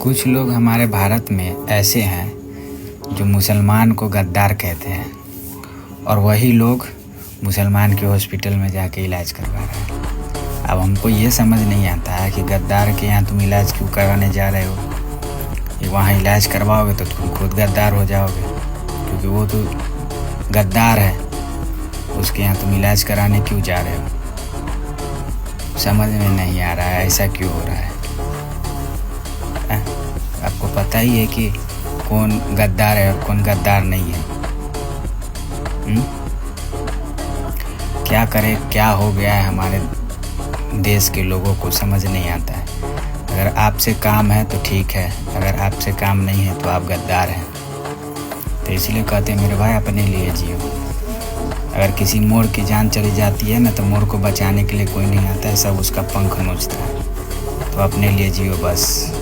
कुछ लोग हमारे भारत में ऐसे हैं जो मुसलमान को गद्दार कहते हैं और वही लोग मुसलमान के हॉस्पिटल में जाके इलाज करवा रहे हैं। अब हमको ये समझ नहीं आता है कि गद्दार के यहाँ तुम इलाज क्यों कराने जा रहे हो। ये वहाँ इलाज करवाओगे तो तुम खुद गद्दार हो जाओगे, क्योंकि वो तो गद्दार है, उसके यहाँ तुम इलाज कराने क्यों जा रहे हो। समझ में नहीं आ रहा है ऐसा क्यों हो रहा है। आपको पता ही है कि कौन गद्दार है और कौन गद्दार नहीं है। क्या करें, क्या हो गया है हमारे देश के लोगों को समझ नहीं आता है। अगर आपसे काम है तो ठीक है, अगर आपसे काम नहीं है तो आप गद्दार हैं। तो इसलिए कहते हैं मेरे भाई अपने लिए जियो। अगर किसी मोर की जान चली जाती है ना तो मोर को बचाने के लिए कोई नहीं आता है, सब उसका पंख नोचता है। तो अपने लिए जियो बस।